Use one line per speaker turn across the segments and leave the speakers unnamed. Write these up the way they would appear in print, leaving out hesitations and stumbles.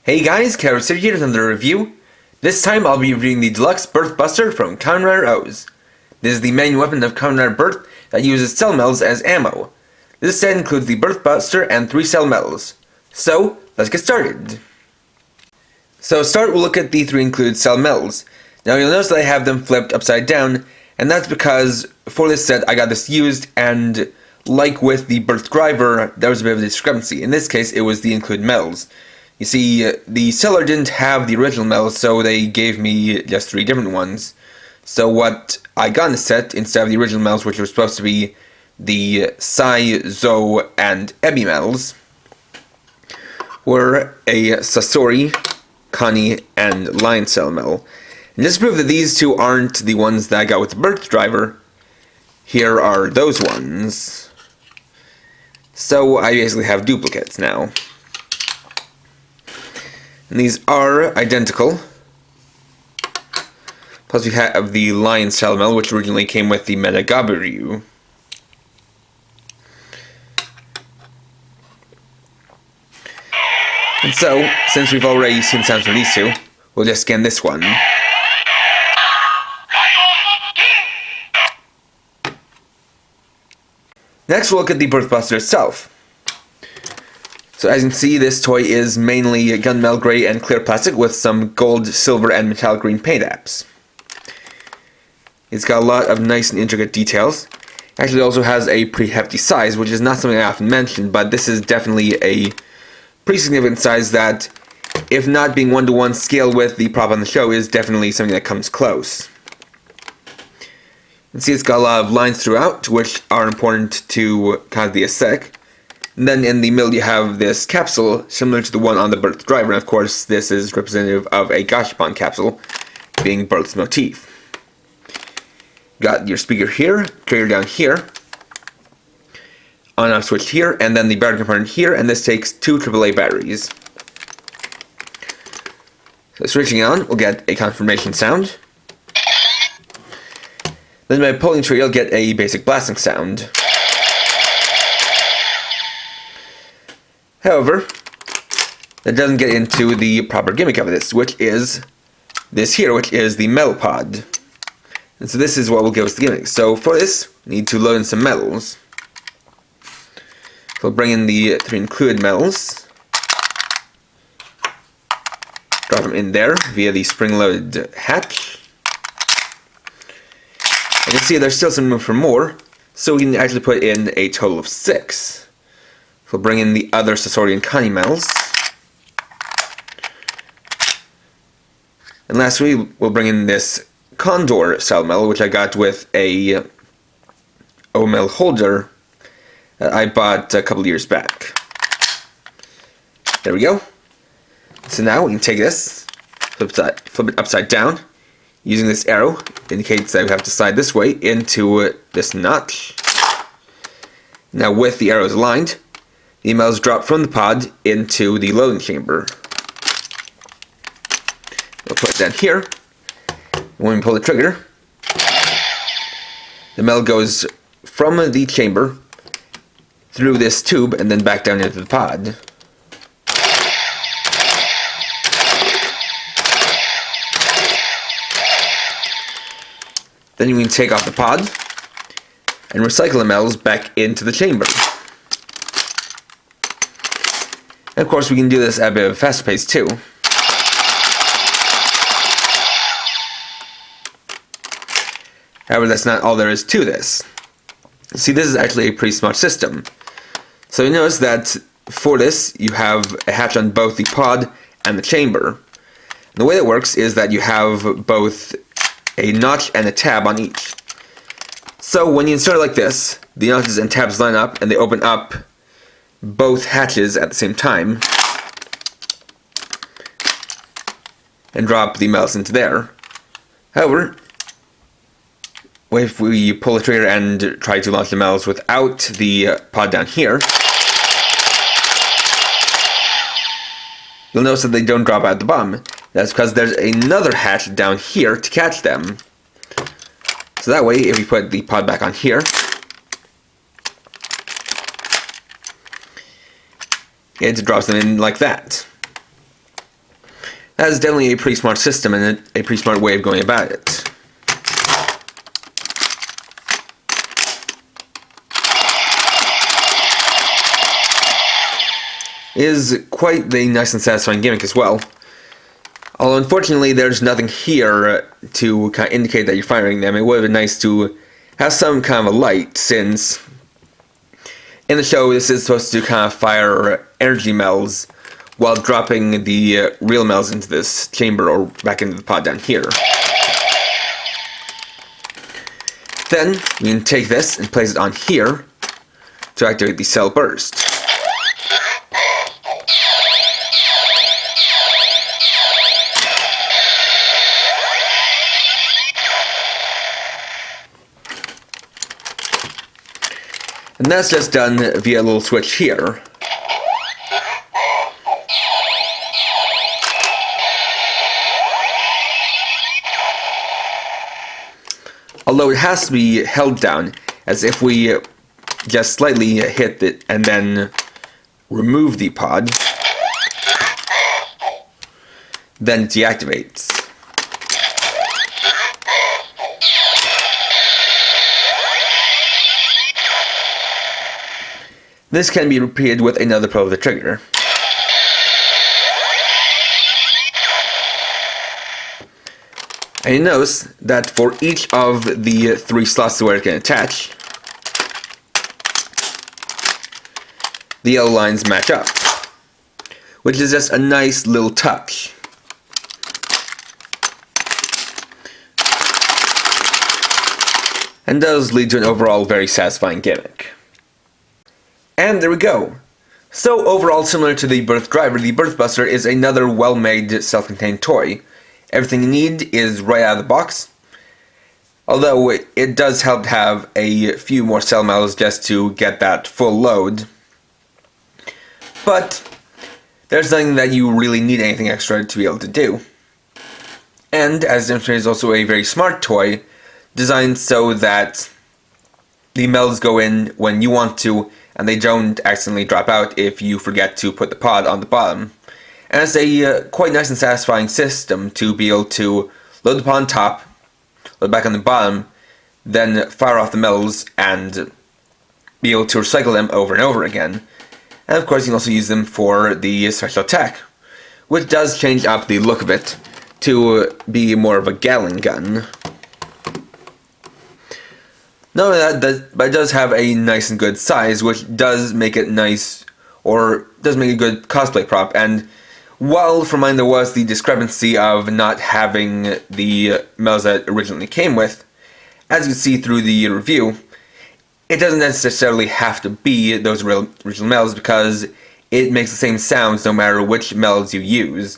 Hey guys, Carrot here with another review. This time I'll be reviewing the Deluxe Birth Buster from Kamen OOOs. This is the main weapon of Kamen Birth that uses cell Mels as ammo. This set includes the Birth Buster and 3 cell Mels. So, let's get started. So to start, we'll look at the 3 included cell Mels. Now you'll notice that I have them flipped upside down, and that's because for this set I got this used, and like with the Birth Driver, there was a bit of a discrepancy. In this case, it was the included Mels. You see, the seller didn't have the original Mels, so they gave me just 3 different ones. So what I got in the set, instead of the original Mels, which were supposed to be the Sai, Zo, and Ebi Mels, were a Sasori, Kani, and Lion Cell Mel. And just to prove that these 2 aren't the ones that I got with the Birth Driver, here are those ones. So I basically have duplicates now. And these are identical. Plus we have the Lion Cell Mel, which originally came with the Metagaburyu. And so, since we've already seen sounds from these 2, we'll just scan this one. Next we'll look at the Birth Buster itself. So as you can see, this toy is mainly gunmetal gray and clear plastic with some gold, silver, and metallic green paint apps. It's got a lot of nice and intricate details. Actually, it also has a pretty hefty size, which is not something I often mention, but this is definitely a pretty significant size that, if not being one-to-one scale with the prop on the show, is definitely something that comes close. You can see it's got a lot of lines throughout, which are important to kind of the aesthetic. And then in the middle you have this capsule, similar to the one on the Birth Driver, and of course this is representative of a Gashapon capsule, being Birth's motif. Got your speaker here, trigger down here, on-off switch here, and then the battery component here, and this takes 2 AAA batteries. So switching on, we'll get a confirmation sound. Then by pulling the trigger, you'll get a basic blasting sound. However, that doesn't get into the proper gimmick of this, which is this here, which is the metal pod. And so this is what will give us the gimmick. So for this, we need to load in some metals. So we'll bring in the 3 included metals. Drop them in there via the spring-loaded hatch. You can see there's still some room for more, so we can actually put in a total of 6. We'll bring in the other Sasori and Kani Mels. And lastly, we'll bring in this Condor Cell Mel, which I got with a OOO holder that I bought a couple of years back. There we go. So now we can take this, flip it upside down. Using this arrow, indicates that we have to slide this way into this notch. Now with the arrows aligned, the Mels drop from the pod into the loading chamber. We'll put it down here. When we pull the trigger, the Mel goes from the chamber through this tube and then back down into the pod. Then you can take off the pod and recycle the Mels back into the chamber. And of course we can do this at a bit of a faster pace too. However, that's not all there is to this. See, this is actually a pretty smart system. So you notice that for this you have a hatch on both the pod and the chamber. And the way that works is that you have both a notch and a tab on each. So when you insert it like this, the notches and tabs line up and they open up both hatches at the same time and drop the Mels into there. However, if we pull the trigger and try to launch the Mels without the pod down here, you'll notice that they don't drop out the bottom. That's because there's another hatch down here to catch them. So that way, if we put the pod back on here, it drops them in like that. That is definitely a pretty smart system and a pretty smart way of going about it. It is quite a nice and satisfying gimmick as well. Although unfortunately there's nothing here to kind of indicate that you're firing them. It would have been nice to have some kind of a light, since in the show this is supposed to kind of fire energy Mels while dropping the real Mels into this chamber or back into the pod down here. Then we can take this and place it on here to activate the cell burst. And that's just done via a little switch here. Although it has to be held down, as if we just slightly hit it and then remove the pod, then it deactivates. This can be repeated with another pull of the trigger. And you notice that for each of the 3 slots where it can attach, the yellow lines match up, which is just a nice little touch. And does lead to an overall very satisfying gimmick. And there we go. So overall, similar to the Birth Driver, the Birth Buster is another well-made, self-contained toy. Everything you need is right out of the box, although it does help to have a few more cell Mels just to get that full load. But there's nothing that you really need anything extra to be able to do. And as demonstrated, is also a very smart toy, designed so that the Mels go in when you want to, and they don't accidentally drop out if you forget to put the pod on the bottom. And it's a quite nice and satisfying system to be able to load the pod on top, load back on the bottom, then fire off the Mels and be able to recycle them over and over again. And of course you can also use them for the special attack, which does change up the look of it to be more of a Gatling gun. Not only that, but it does have a nice and good size, which does make it nice, or does make a good cosplay prop. And while for mine there was the discrepancy of not having the Mels that originally came with, as you can see through the review, it doesn't necessarily have to be those original Mels, because it makes the same sounds no matter which Mels you use.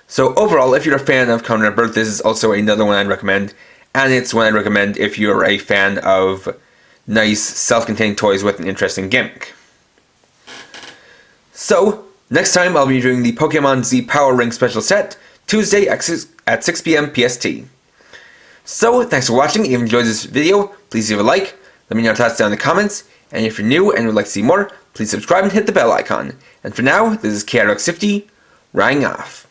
So overall, if you're a fan of Kamen Rider Birth, this is also another one I'd recommend. And it's one I'd recommend if you're a fan of nice, self-contained toys with an interesting gimmick. So, next time I'll be doing the Pokemon Z Power Ring Special Set, Tuesday at 6 p.m. PST. So, thanks for watching. If you enjoyed this video, please leave a like, let me know your thoughts down in the comments, and if you're new and would like to see more, please subscribe and hit the bell icon. And for now, this is KRX50, Rang off.